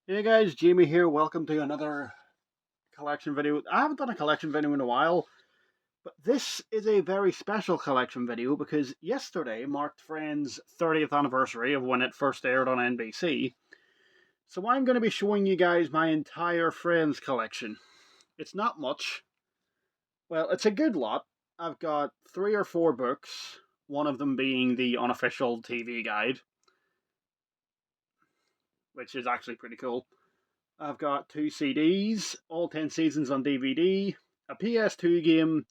Hey guys, Jamie here. Welcome to another collection video. I haven't done a collection video in a while, but this is a very special collection video because yesterday marked Friends' 30th anniversary of when it first aired on NBC. So I'm going to be showing you guys my entire Friends collection. It's not much. Well, it's a good lot. I've got 3 or 4 books, one of them being the unofficial TV guide, which is actually pretty cool. I've got 2 CDs, all 10 seasons on DVD, a PS2 game,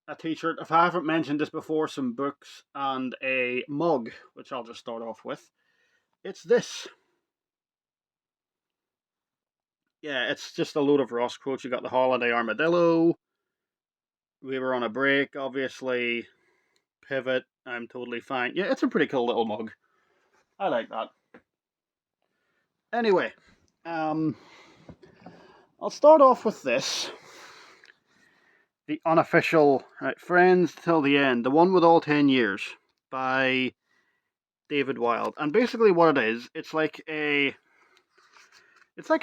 a t-shirt, if I haven't mentioned this before, some books, and a mug, which I'll just start off with. It's this. Yeah, it's just a load of Ross quotes. You got the holiday armadillo. We were on a break, obviously. Pivot. I'm totally fine. Yeah, it's a pretty cool little mug. I like that. Anyway, I'll start off with this. The unofficial Friends Till the End, the one with all 10 years by David Wilde. And basically what it is, it's like a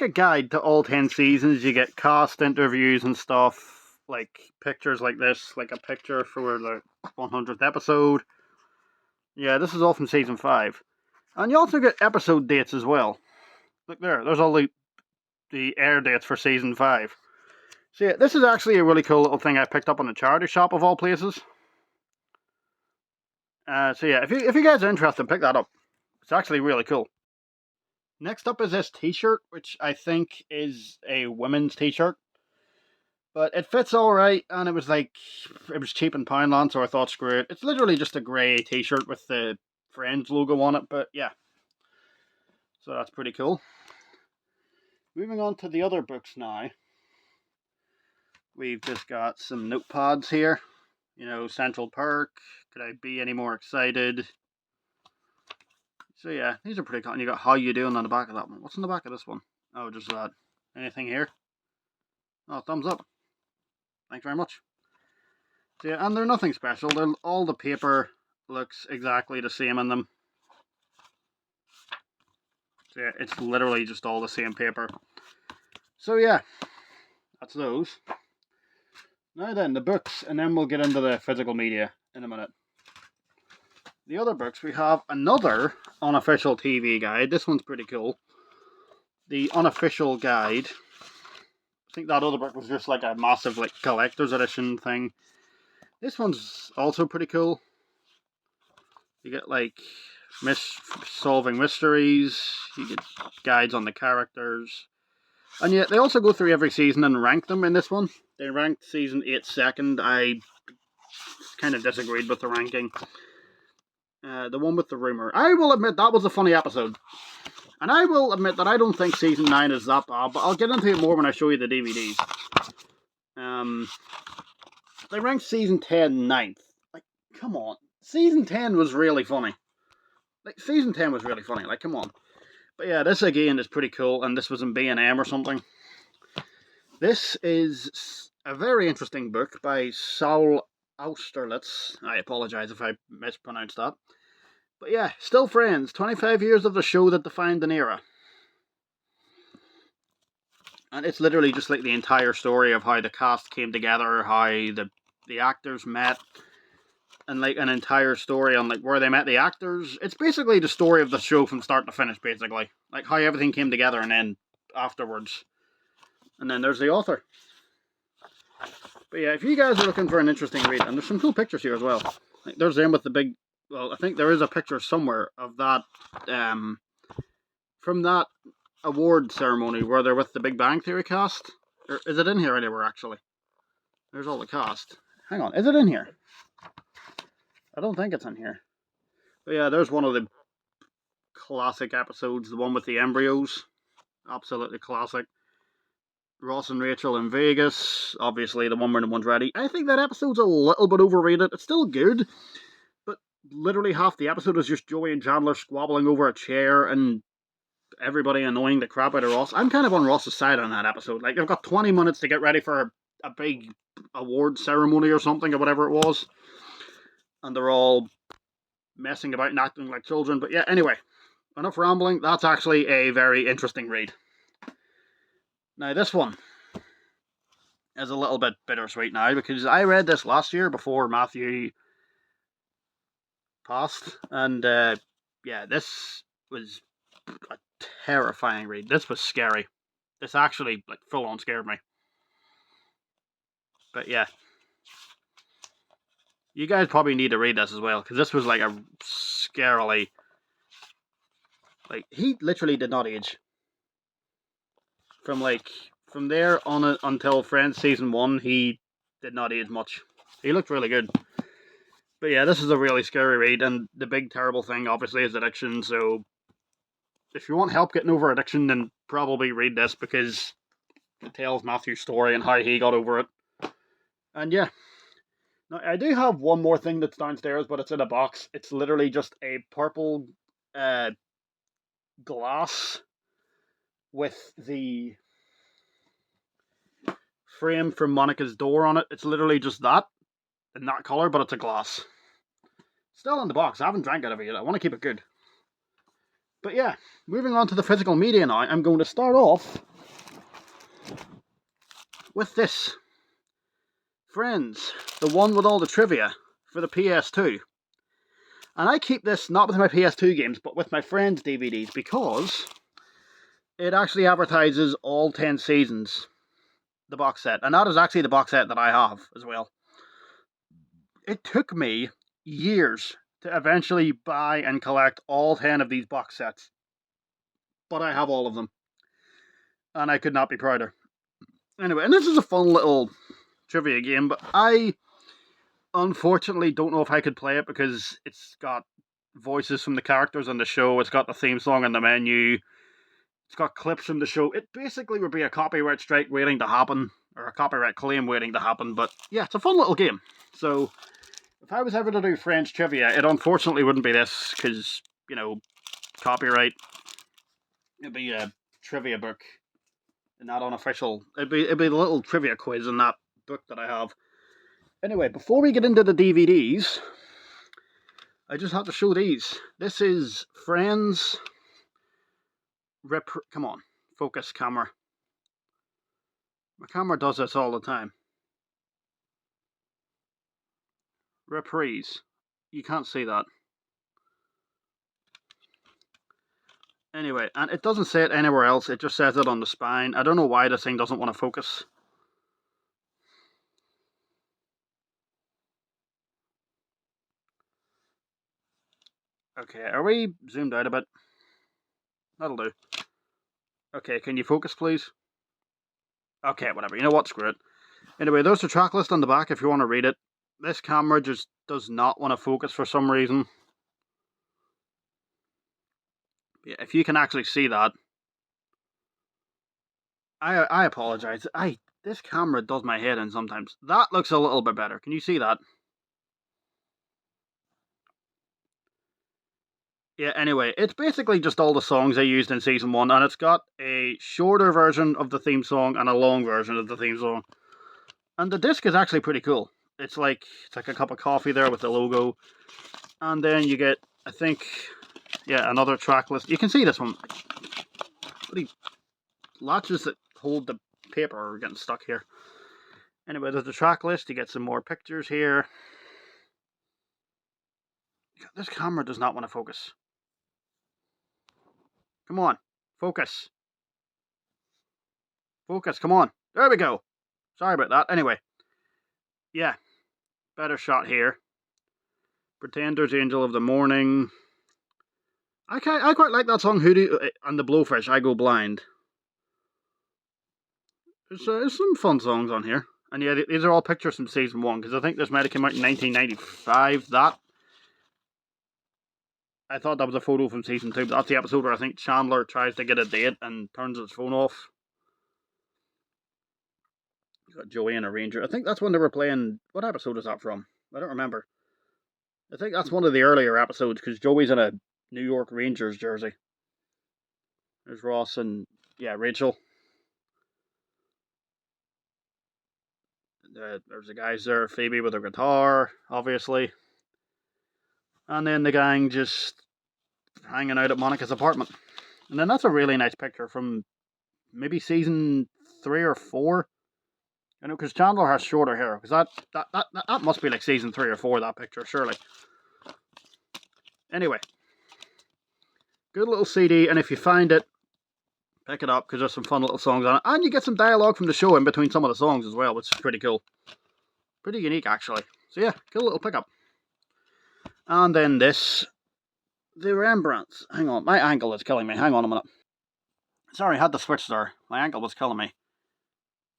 guide to all 10 seasons. You get cast interviews and stuff, like pictures like this, like a picture for the 100th episode. Yeah, this is all from season 5. And you also get episode dates as well. Look there's all the air dates for season 5. So yeah, this is actually a really cool little thing I picked up on a charity shop of all places. So yeah, if you guys are interested, pick that up. It's actually really cool. Next up is this t-shirt, which I think is a women's t-shirt. But it fits alright, and it was cheap in Poundland, so I thought screw it. It's literally just a grey t-shirt with the Friends logo on it, but yeah. So that's pretty cool. Moving on to the other books now. We've just got some notepads here. You know, Central Park. Could I be any more excited? So yeah, these are pretty cool. And you got How You Doing on the back of that one. What's on the back of this one? Oh, just that. Anything here? Oh, thumbs up. Thanks very much. So yeah, and they're nothing special. All the paper looks exactly the same in them. So yeah, it's literally just all the same paper. So yeah, that's those. Now then, the books, and then we'll get into the physical media in a minute. The other books, we have another unofficial TV guide. This one's pretty cool. The unofficial guide. I think that other book was just like a massive collector's edition thing. This one's also pretty cool. You get solving mysteries. You get guides on the characters. And yet they also go through every season and rank them in this one. They ranked season 8 second. I kind of disagreed with the ranking. The one with the rumor. I will admit that was a funny episode. And I will admit that I don't think season 9 is that bad, but I'll get into it more when I show you the DVDs. They ranked season 10 ninth. Like, come on. Season 10 was really funny. Season 10 was really funny. Come on. But yeah, this again is pretty cool, and this was in B&M or something. This is a very interesting book by Saul Austerlitz. I apologize if I mispronounced that. But yeah, Still Friends, 25 years of the show that defined an era. And it's literally just like the entire story of how the cast came together, how the actors met, and like an entire story on like where they met the actors. It's basically the story of the show from start to finish, basically. Like how everything came together and then afterwards. And then there's the author. But yeah, if you guys are looking for an interesting read, and there's some cool pictures here as well. Like there's them with the big, well, I think there is a picture somewhere of that, from that award ceremony where they're with the Big Bang Theory cast. Or is it in here anywhere, actually? There's all the cast. Hang on, is it in here? I don't think it's in here. But yeah, there's one of the classic episodes, the one with the embryos. Absolutely classic. Ross and Rachel in Vegas. Obviously, the one where no one's ready. I think that episode's a little bit overrated. It's still good, but literally half the episode is just Joey and Chandler squabbling over a chair and everybody annoying the crap out of Ross. I'm kind of on Ross's side on that episode. Like, they've got 20 minutes to get ready for a big award ceremony or something, or whatever it was. And they're all messing about and acting like children. But yeah, anyway, enough rambling. That's actually a very interesting read. Now this one is a little bit bittersweet now because I read this last year before Matthew passed, and yeah, this was a terrifying read. This was scary. This actually like full on scared me. But yeah, you guys probably need to read this as well because this was like a scarily, like he literally did not age from there on it until Friends season 1. He did not age much. He looked really good. But yeah, this is a really scary read, and the big terrible thing obviously is addiction. So if you want help getting over addiction, then probably read this because it tells Matthew's story and how he got over it. And yeah, now I do have one more thing that's downstairs, but it's in a box. It's literally just a purple glass with the frame from Monica's door on it. It's literally just that in that color, but it's a glass. Still in the box. I haven't drank out of it yet. I want to keep it good. But yeah, moving on to the physical media now. I'm going to start off with this. Friends, the one with all the trivia for the PS2. And I keep this not with my PS2 games, but with my Friends DVDs because it actually advertises all 10 seasons, the box set. And that is actually the box set that I have as well. It took me years to eventually buy and collect all 10 of these box sets. But I have all of them. And I could not be prouder. Anyway, and this is a fun little trivia game, but I unfortunately don't know if I could play it because it's got voices from the characters on the show, it's got the theme song in the menu, it's got clips from the show. It basically would be a copyright strike waiting to happen, or a copyright claim waiting to happen, but yeah, it's a fun little game. So if I was ever to do French trivia, it unfortunately wouldn't be this, because, you know, copyright. It'd be a trivia book, and not unofficial. It'd be the little trivia quiz in that book that I have. Anyway, before we get into the DVDs, I just have to show these. This is Friends. Come on, focus camera. My camera does this all the time. Reprise. You can't see that. Anyway, and it doesn't say it anywhere else, it just says it on the spine. I don't know why this thing doesn't want to focus. Okay, are we zoomed out a bit? That'll do. Okay, can you focus, please? Okay, whatever. You know what? Screw it. Anyway, there's the track list on the back if you want to read it. This camera just does not want to focus for some reason. Yeah, if you can actually see that. I apologize. This camera does my head in sometimes. That looks a little bit better. Can you see that? Yeah, anyway, it's basically just all the songs I used in season 1, and it's got a shorter version of the theme song and a long version of the theme song. And the disc is actually pretty cool. It's like a cup of coffee there with the logo. And then you get, I think, yeah, another track list. You can see this one. Bloody latches that hold the paper are getting stuck here. Anyway, there's the track list. You get some more pictures here. This camera does not want to focus. Come on, focus. Focus, come on. There we go. Sorry about that. Anyway, yeah, better shot here. Pretenders, Angel of the Morning. I quite like that song, Hoodoo and the Blowfish, I Go Blind. There's some fun songs on here. And yeah, these are all pictures from season 1, because I think this might have come out in 1995. I thought that was a photo from season 2, but that's the episode where I think Chandler tries to get a date and turns his phone off. He's got Joey and a Ranger. I think that's when they were playing. What episode is that from? I don't remember. I think that's one of the earlier episodes, because Joey's in a New York Rangers jersey. There's Ross and, yeah, Rachel. There's the guys there, Phoebe with her guitar, obviously. And then the gang just hanging out at Monica's apartment. And then that's a really nice picture from maybe season 3 or 4. I know, because Chandler has shorter hair. Because that must be like season 3 or 4, that picture, surely. Anyway. Good little CD, and if you find it, pick it up, because there's some fun little songs on it. And you get some dialogue from the show in between some of the songs as well, which is pretty cool. Pretty unique, actually. So yeah, cool little pickup. And then this, the Rembrandts. Hang on, my ankle is killing me. Hang on a minute. Sorry, I had to switch there. My ankle was killing me.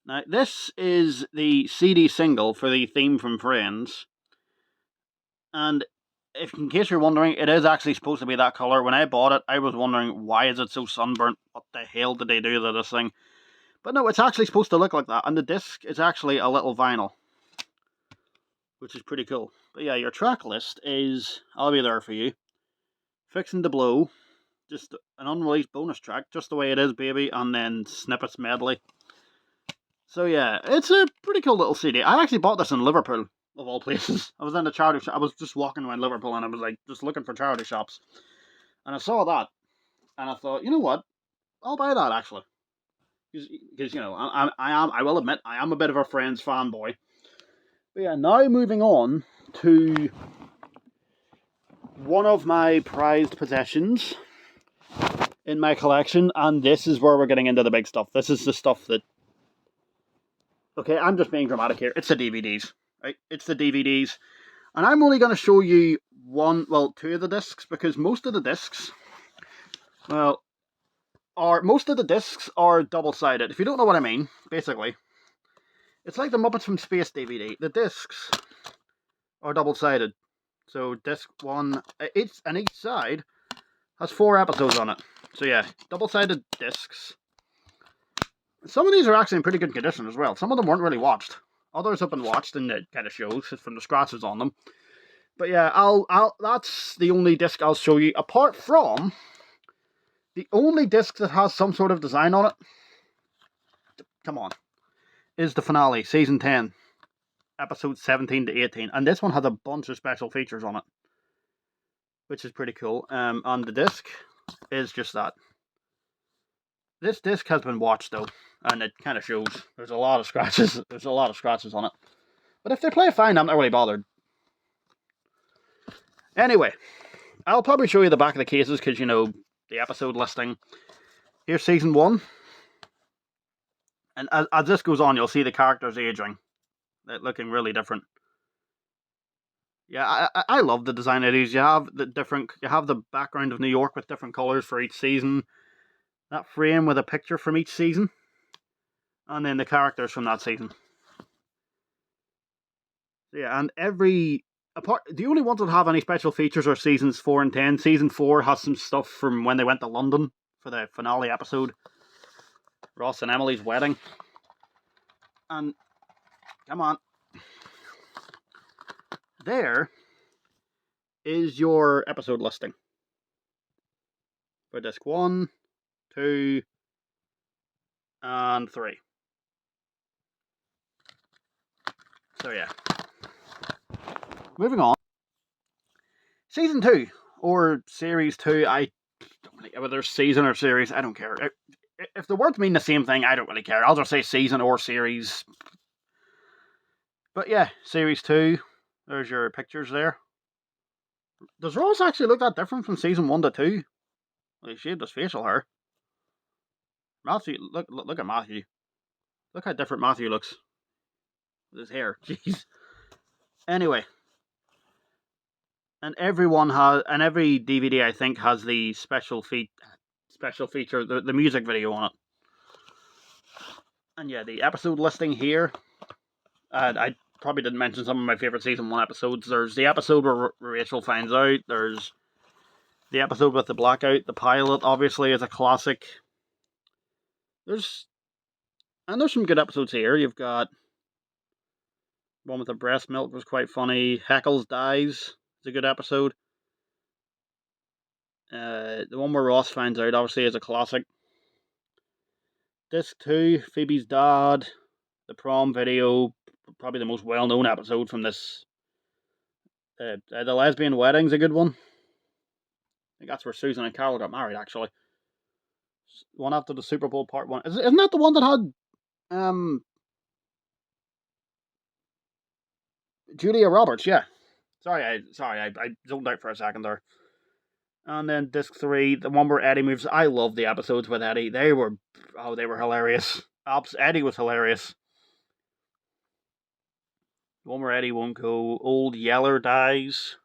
Now, this is the CD single for the theme from Friends. And if, in case you're wondering, it is actually supposed to be that colour. When I bought it, I was wondering, why is it so sunburnt? What the hell did they do to this thing? But no, it's actually supposed to look like that. And the disc is actually a little vinyl, which is pretty cool. But yeah, your track list is, I'll be there for you. Fixing to Blow, just an unreleased bonus track, just the way it is, baby, and then Snippets Medley. So yeah, it's a pretty cool little CD. I actually bought this in Liverpool, of all places. I was in the charity shop. I was just walking around Liverpool, and I was like, just looking for charity shops. And I saw that, and I thought, you know what? I'll buy that, actually. Because, you know, I will admit, I am a bit of a Friends fanboy. But yeah, now moving on to one of my prized possessions in my collection, and this is where we're getting into the big stuff. This is the stuff that... Okay, I'm just being dramatic here. It's the DVDs, right? It's the DVDs. And I'm only going to show you two of the discs, because most of the discs, most of the discs are double-sided. If you don't know what I mean, basically, it's like the Muppets from Space DVD. The discs are double-sided. So disc 1, each side has 4 episodes on it. So yeah, double-sided discs. Some of these are actually in pretty good condition as well. Some of them weren't really watched. Others have been watched, and it kind of shows from the scratches on them. But yeah, that's the only disc I'll show you. Apart from the only disc that has some sort of design on it, come on, is the finale, season 10, episodes 17 to 18. And this one has a bunch of special features on it, which is pretty cool. And the disc is just that. This disc has been watched though, and it kind of shows. There's a lot of scratches. There's a lot of scratches on it. But if they play fine, I'm not really bothered. Anyway, I'll probably show you the back of the cases, because, you know, the episode listing. Here's season 1. And as this goes on, you'll see the characters aging. They're looking really different. Yeah, I love the design of these. You have the background of New York with different colours for each season. That frame with a picture from each season. And then the characters from that season. Yeah, and the only ones that have any special features are seasons 4 and 10. Season 4 has some stuff from when they went to London for the finale episode. Ross and Emily's wedding. And, come on. There is your episode listing. For disc 1, 2, and 3. So yeah. Moving on. Season 2, or Series 2, I don't really, whether it's season or series, I don't care. If the words mean the same thing, I don't really care. I'll just say season or series. But yeah, Series 2, there's your pictures there. Does Ross actually look that different from season 1 to 2? Well, he shaved his facial hair. Matthew, look at Matthew. Look how different Matthew looks. With his hair, jeez. Anyway. And every DVD, I think, has the special feature, the music video on it. And yeah, the episode listing here. I probably didn't mention some of my favourite season 1 episodes. There's the episode where Rachel finds out. There's the episode with the blackout. The pilot, obviously, is a classic. There's some good episodes here. You've got one with the breast milk was quite funny. Heckles Dies is a good episode. The one where Ross finds out, obviously, is a classic. Disc 2, Phoebe's Dad, the prom video, probably the most well-known episode from this. The lesbian wedding's a good one. I think that's where Susan and Carol got married, actually. One after the Super Bowl part one. Isn't that the one that had Julia Roberts? Yeah. I zoned out for a second there. And then disc 3, the one where Eddie moves. I love the episodes with Eddie. They were hilarious. Eddie was hilarious. The one where Eddie won't go. Old Yeller dies.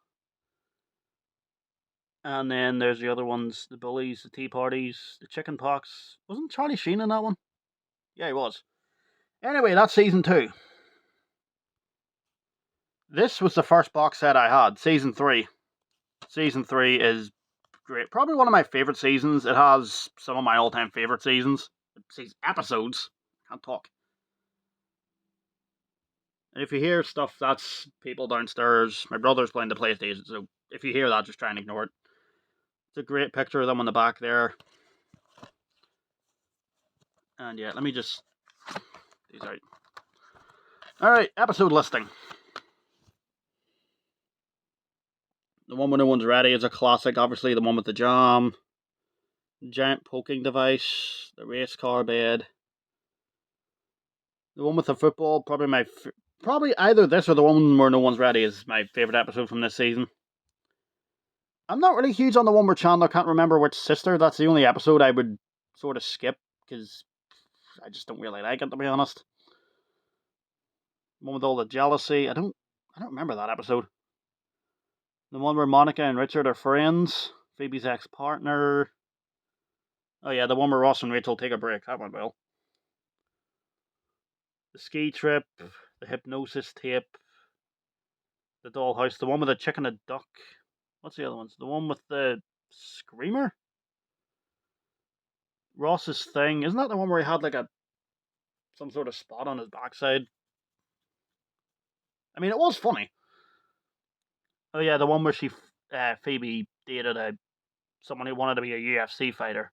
And then there's the other ones, the bullies, the tea parties, the chicken pox. Wasn't Charlie Sheen in that one? Yeah, he was. Anyway, that's season 2. This was the first box set I had, season 3. Season 3 is great. Probably one of my favourite seasons. It has some of my all-time favourite seasons. Episodes. Can't talk. And if you hear stuff, that's people downstairs. My brother's playing the PlayStation, so if you hear that, just try and ignore it. It's a great picture of them on the back there. And yeah, let me just... these out. Alright, episode listing. The one when no one's ready is a classic, obviously. The one with the jam. Giant poking device. The race car bed. The one with the football, probably either this or the one where no one's ready is my favourite episode from this season. I'm not really huge on the one where Chandler can't remember which sister. That's the only episode I would sort of skip, because I just don't really like it, to be honest. The one with all the jealousy. I don't remember that episode. The one where Monica and Richard are friends. Phoebe's ex-partner. Oh yeah, the one where Ross and Rachel take a break. That went well. The ski trip. The hypnosis tape. The dollhouse. The one with the chicken and duck. What's the other ones? The one with the screamer? Ross's thing. Isn't that the one where he had like some sort of spot on his backside? I mean, it was funny. Oh yeah, the one where Phoebe dated someone who wanted to be a UFC fighter.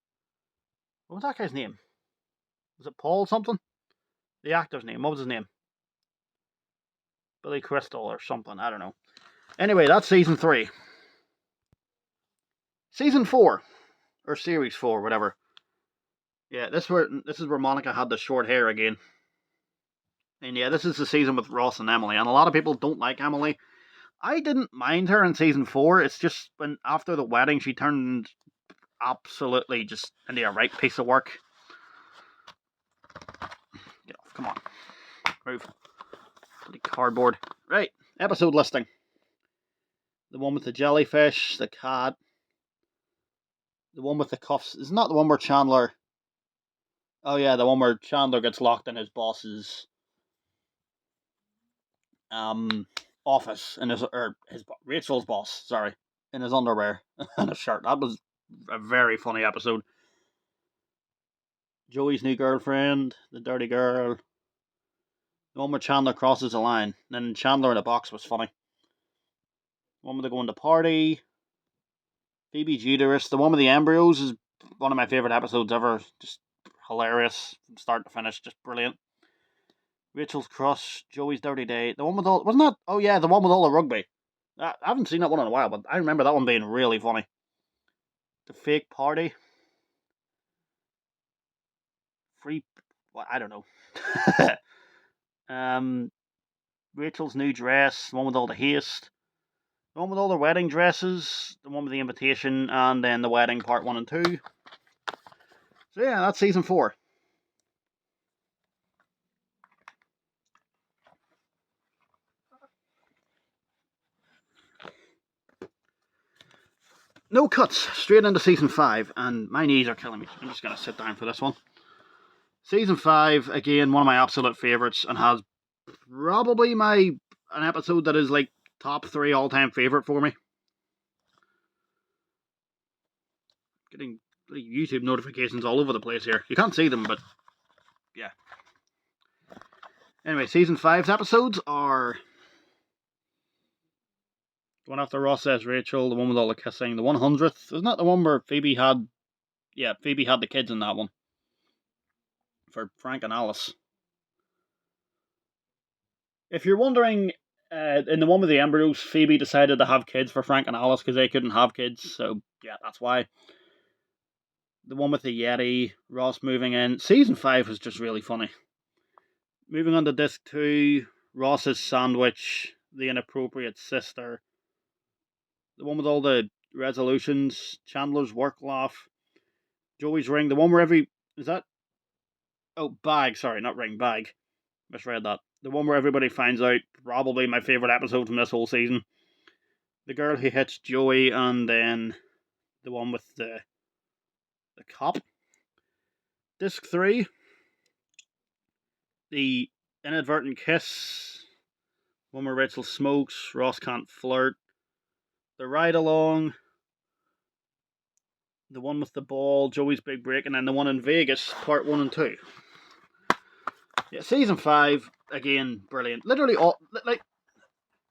What was that guy's name? Was it Paul something? The actor's name. What was his name? Billy Crystal or something. I don't know. Anyway, that's season 3. Season 4. Or series 4, whatever. Yeah, this is where Monica had the short hair again. And yeah, this is the season with Ross and Emily. And a lot of people don't like Emily. I didn't mind her in season 4. It's just when after the wedding she turned absolutely just into a right piece of work. Get off, come on. Move. Bloody cardboard. Right, episode listing. The one with the jellyfish, the cat. The one with the cuffs. Isn't that the one where Chandler... Oh yeah, the one where Chandler gets locked in his boss's office, in his Rachel's boss, sorry, in his underwear and a shirt. That was a very funny episode. Joey's new girlfriend, the dirty girl. The one where Chandler crosses the line. Then Chandler in a box was funny. The one where they go to party. Phoebe's uterus. The one with the embryos is one of my favourite episodes ever. Just hilarious from start to finish. Just brilliant. Rachel's crush. Joey's dirty date. The one with all... Wasn't that... Oh yeah, the one with all the rugby. I haven't seen that one in a while, but I remember that one being really funny. The fake party. Free... Well, I don't know. Rachel's new dress. The one with all the haste. The one with all the wedding dresses. The one with the invitation. And then the wedding part 1 and 2. So yeah, that's season 4. No cuts, straight into season 5, and my knees are killing me. I'm just going to sit down for this one. Season 5, again, one of my absolute favourites, and has probably an episode that is like top 3 all-time favourite for me. Getting YouTube notifications all over the place here. You can't see them, but yeah. Anyway, season 5's episodes are... The one after Ross says Rachel, the one with all the kissing, the 100th. Isn't that the one where Phoebe had... Yeah, Phoebe had the kids in that one. For Frank and Alice. If you're wondering, in the one with the embryos, Phoebe decided to have kids for Frank and Alice because they couldn't have kids. So, yeah, that's why. The one with the Yeti, Ross moving in. Season 5 was just really funny. Moving on to disc 2, Ross's sandwich, the inappropriate sister. The one with all the resolutions, Chandler's work laugh, Joey's ring, the one where is that? Oh, bag, sorry, not ring, bag. Misread that. The one where everybody finds out, probably my favourite episode from this whole season. The girl who hits Joey, and then the one with the cop. Disc 3, the inadvertent kiss, one where Rachel smokes, Ross can't flirt. The ride along, the one with the ball, Joey's big break, and then the one in Vegas, part 1 and 2. Yeah, season 5, again, brilliant. Literally all,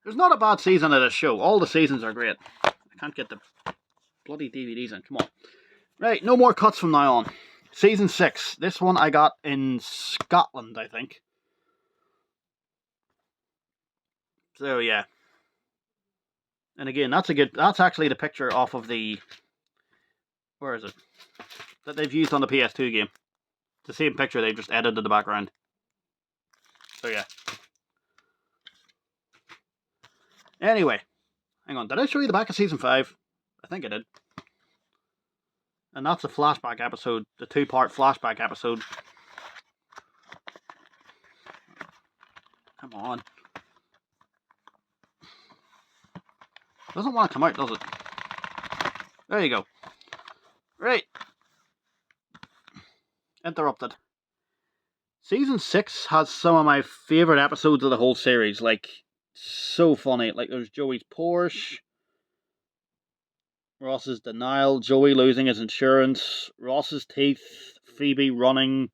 there's not a bad season of this show. All the seasons are great. I can't get the bloody DVDs in, come on. Right, no more cuts from now on. Season 6, this one I got in Scotland, I think. So yeah. And again, that's actually the picture off of the, where is it? That they've used on the PS2 game. It's the same picture, they've just edited the background. So yeah. Anyway, hang on, did I show you the back of season 5? I think I did. And that's the flashback episode, the 2-part flashback episode. Come on. Doesn't want to come out, does it? There you go. Right. Interrupted. Season 6 has some of my favourite episodes of the whole series. Like, so funny. Like, there's Joey's Porsche, Ross's denial, Joey losing his insurance, Ross's teeth, Phoebe running.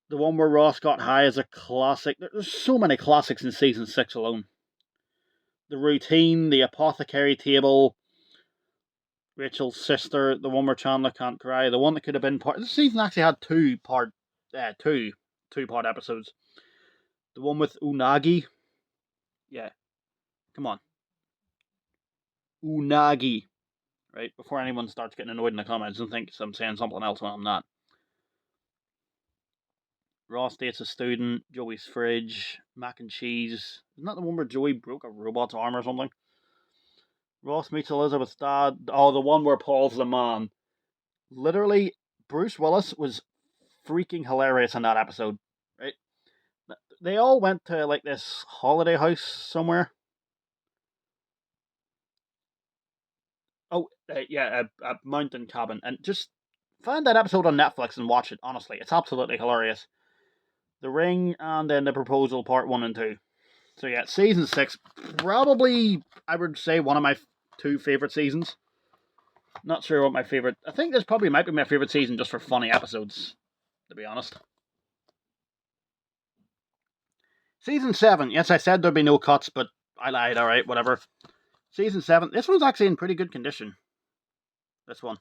The one where Ross got high is a classic. There's so many classics in season 6 alone. The routine, the apothecary table, Rachel's sister, the one where Chandler can't cry, the one that could have been part. This season actually had two-part episodes. The one with Unagi. Yeah, come on. Unagi. Right, before anyone starts getting annoyed in the comments and thinks I'm saying something else when I'm not. Ross dates a student, Joey's fridge, mac and cheese. Isn't that the one where Joey broke a robot's arm or something? Ross meets Elizabeth's dad. Oh, the one where Paul's the man. Literally, Bruce Willis was freaking hilarious in that episode. Right? They all went to like this holiday house somewhere. Oh, yeah, a mountain cabin. And just find that episode on Netflix and watch it, honestly. It's absolutely hilarious. The Ring, and then The Proposal, part 1 and 2. So yeah, season 6, probably, I would say, one of my 2 favourite seasons. Not sure what my favourite... I think this probably might be my favourite season just for funny episodes, to be honest. Season 7, yes, I said there'd be no cuts, but I lied, alright, whatever. Season 7, this one's actually in pretty good condition. This one.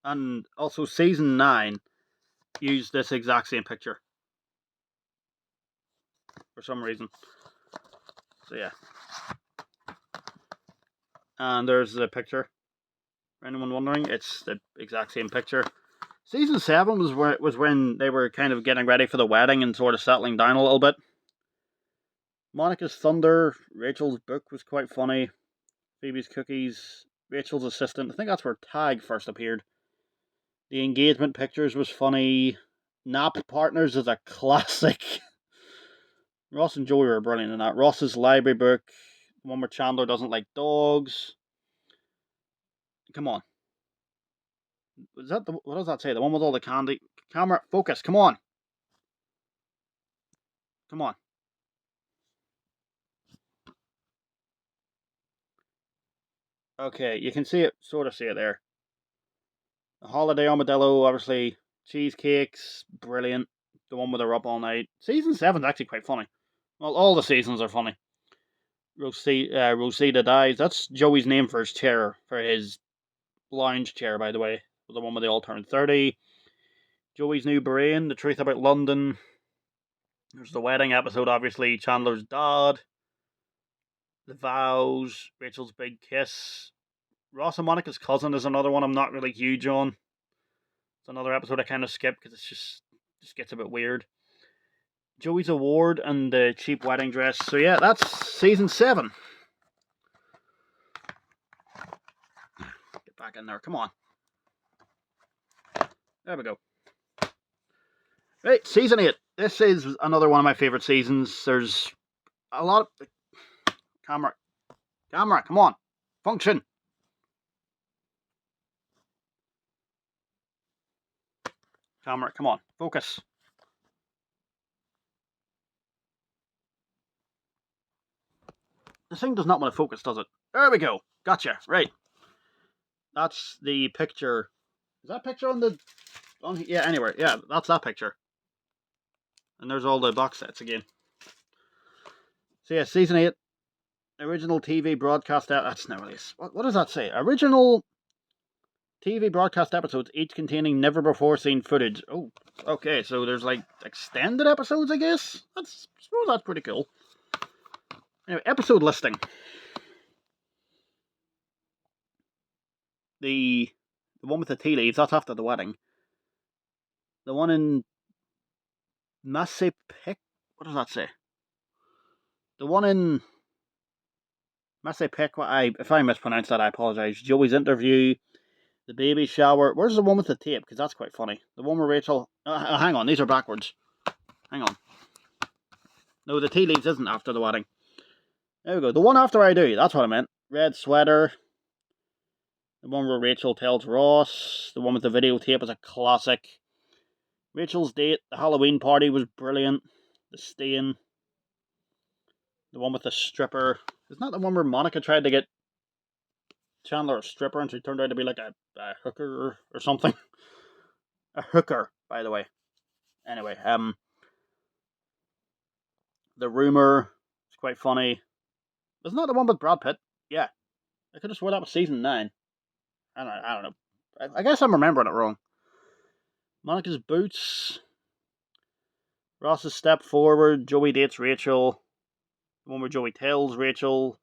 And also season 9 used this exact same picture. For some reason. So yeah. And there's the picture. For anyone wondering, it's the exact same picture. Season 7 was when they were kind of getting ready for the wedding and sort of settling down a little bit. Monica's Thunder, Rachel's book was quite funny. Phoebe's Cookies, Rachel's assistant. I think that's where Tag first appeared. The engagement pictures was funny. Nap Partners is a classic. Ross and Joey were brilliant in that. Ross's library book, the one where Chandler doesn't like dogs. Come on. Is that what does that say? The one with all the candy? Camera, focus, come on. Come on. Okay, you can see it, sort of see it there. The Holiday Armadillo, obviously. Cheesecakes, brilliant. The one where they're up all night. Season 7 is actually quite funny. Well, all the seasons are funny. Rosita Dies. That's Joey's name for his chair, for his lounge chair, by the way. The one where they all turn 30. Joey's New Brain, The Truth About London. There's the wedding episode, obviously. Chandler's dad. The Vows. Rachel's Big Kiss. Ross and Monica's Cousin is another one I'm not really huge on. It's another episode I kind of skip because it's just gets a bit weird. Joey's award and the cheap wedding dress. So yeah, that's season 7. Get back in there, come on. There we go. Right, season 8. This is another one of my favourite seasons. There's a lot of... Camera, come on. Function. Camera, come on. Focus. This thing does not want to focus, does it? There we go. Gotcha. Right. That's the picture. Is that picture on the... yeah, anyway. Yeah, that's that picture. And there's all the box sets again. So yeah, season 8. Original TV broadcast... That's not really... What does that say? Original TV broadcast episodes, each containing never-before-seen footage. Oh, okay. So there's like extended episodes, I guess? I suppose that's pretty cool. Anyway, episode listing. The one with the tea leaves, that's after the wedding. The one in Massapequa, what does that say? The one in Massapequa, if I mispronounced that, I apologise. Joey's interview, the baby shower. Where's the one with the tape? Because that's quite funny. The one where Rachel... hang on, these are backwards. Hang on. No, the tea leaves isn't after the wedding. There we go. The one after I do, that's what I meant. Red sweater. The one where Rachel tells Ross. The one with the videotape is a classic. Rachel's date. The Halloween party was brilliant. The stain. The one with the stripper. Isn't that the one where Monica tried to get Chandler a stripper and she turned out to be like a hooker or something? A hooker, by the way. Anyway, the rumor is quite funny. Isn't that the one with Brad Pitt? Yeah. I could have sworn that was season 9. I don't know. I guess I'm remembering it wrong. Monica's boots. Ross's step forward. Joey dates Rachel. The one where Joey tells Rachel.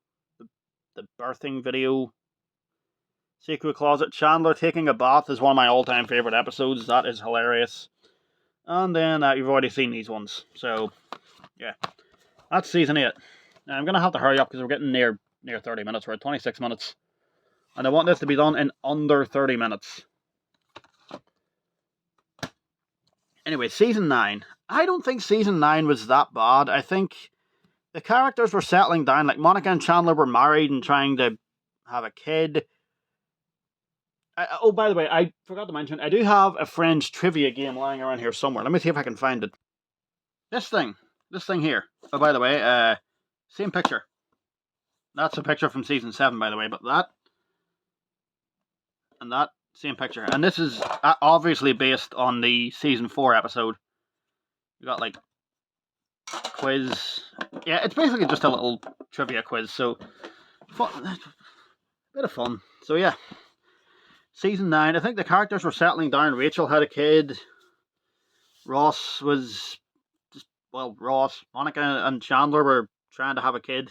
The birthing video. Secret closet. Chandler taking a bath is one of my all-time favourite episodes. That is hilarious. And then you've already seen these ones. So, yeah. That's season 8. Now, I'm going to have to hurry up because we're getting near 30 minutes. We're at 26 minutes. And I want this to be done in under 30 minutes. Anyway, season 9. I don't think season 9 was that bad. I think the characters were settling down. Like, Monica and Chandler were married and trying to have a kid. Oh, by the way, I forgot to mention, I do have a Friends trivia game lying around here somewhere. Let me see if I can find it. This thing here. Oh, by the way, same picture. That's a picture from season 7, by the way, but that and that, same picture. And this is obviously based on the season 4 episode. You got like quiz. Yeah, it's basically just a little trivia quiz. So, fun, bit of fun. So yeah, season 9. I think the characters were settling down. Rachel had a kid. Ross was Ross, Monica, and Chandler were trying to have a kid.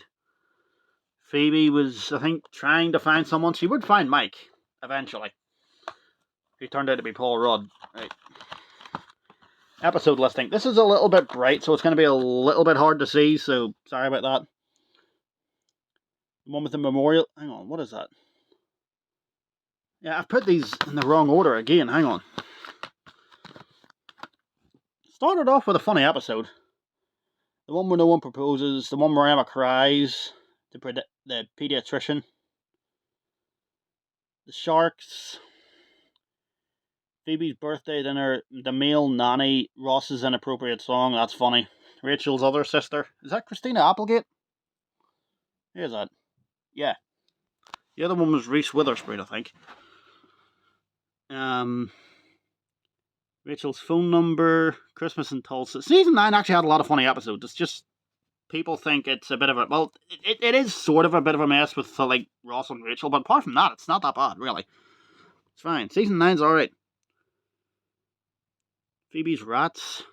Phoebe was, I think, trying to find someone. She would find Mike eventually. He turned out to be Paul Rudd. Right. Episode listing. This is a little bit bright, so it's going to be a little bit hard to see, so sorry about that. The one with the memorial. Hang on, what is that? Yeah, I've put these in the wrong order again. Hang on. Started off with a funny episode. The one where no one proposes. The one where Emma cries. The pediatrician. The sharks. Phoebe's birthday dinner. The male nanny. Ross's inappropriate song. That's funny. Rachel's other sister. Is that Christina Applegate? Who is that? Yeah. The other one was Reese Witherspoon, I think. Rachel's phone number. Christmas in Tulsa. Season 9 actually had a lot of funny episodes. It's just people think it's a bit of a... Well, it is sort of a bit of a mess with like Ross and Rachel, but apart from that, it's not that bad, really. It's fine. Season 9's alright. Phoebe's rats.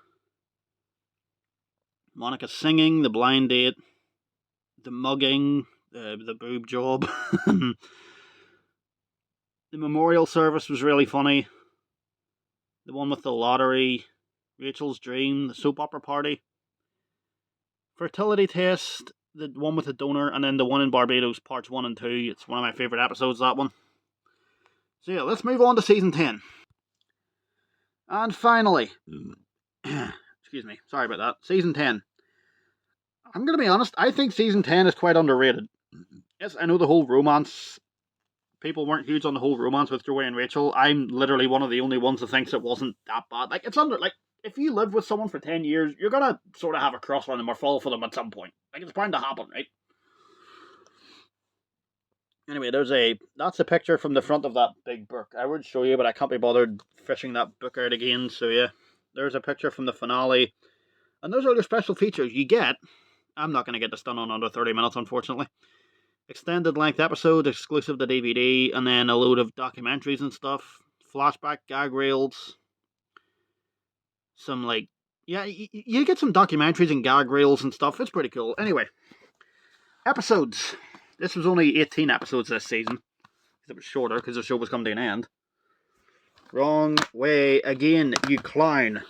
Monica singing. The blind date. The mugging. The boob job. The memorial service was really funny. the one with the lottery, Rachel's Dream, the soap opera party, fertility test, the one with the donor, and then the one in Barbados, parts 1 and 2. It's one of my favourite episodes, that one. So yeah, let's move on to season 10. And finally, excuse me, sorry about that, season 10. I'm going to be honest, I think season 10 is quite underrated. Yes, I know the whole romance, people weren't huge on the whole romance with Joey and Rachel. I'm literally one of the only ones that thinks it wasn't that bad. Like, it's if you live with someone for 10 years, you're going to sort of have a crush on them or fall for them at some point. Like, it's bound to happen, right? Anyway, that's a picture from the front of that big book. I would show you, but I can't be bothered fishing that book out again. So yeah, there's a picture from the finale. And those are the special features you get. I'm not going to get this done on under 30 minutes, unfortunately. Extended length episode, exclusive to DVD, and then a load of documentaries and stuff. Flashback gag reels. Some, you get some documentaries and gag reels and stuff. It's pretty cool. Anyway, episodes. This was only 18 episodes this season. It was shorter because the show was coming to an end. Wrong way again, you clown.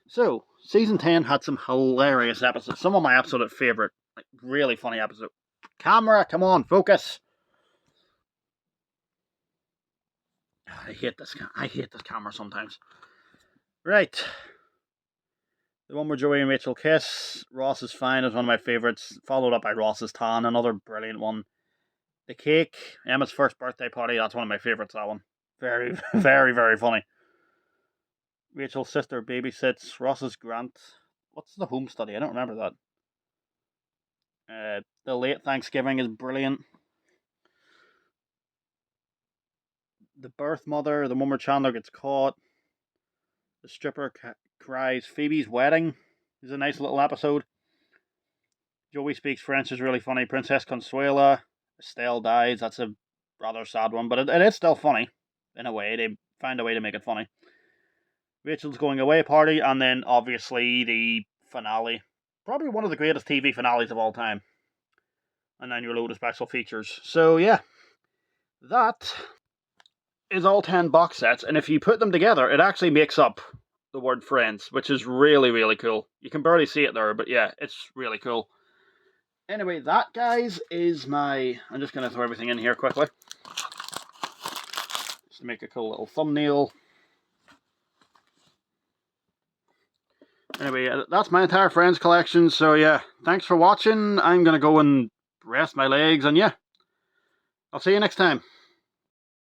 So, season 10 had some hilarious episodes. Some of my absolute favourite. Like, really funny episode. Camera, come on, focus. I hate this camera sometimes. Right. The one where Joey and Rachel kiss. Ross is Fine is one of my favourites. Followed up by Ross's Tan, another brilliant one. The cake, Emma's first birthday party. That's one of my favourites, that one. Very, very, very funny. Rachel's sister babysits. Ross's Grant. What's the home study? I don't remember that. The late Thanksgiving is brilliant. The birth mother. The one where Chandler gets caught. The stripper cries. Phoebe's wedding is a nice little episode. Joey speaks French is really funny. Princess Consuela. Estelle dies. That's a rather sad one, but it is still funny. In a way, they find a way to make it funny. Rachel's going away party, and then obviously the finale. Probably one of the greatest TV finales of all time. And then your load of special features. So yeah, that is all 10 box sets, and if you put them together, it actually makes up the word Friends, which is really, really cool. You can barely see it there, but yeah, it's really cool. Anyway, that, guys, is my... I'm just going to throw everything in here quickly. Just to make a cool little thumbnail. Anyway, that's my entire Friends collection, so yeah, thanks for watching. I'm going to go and rest my legs, and yeah, I'll see you next time.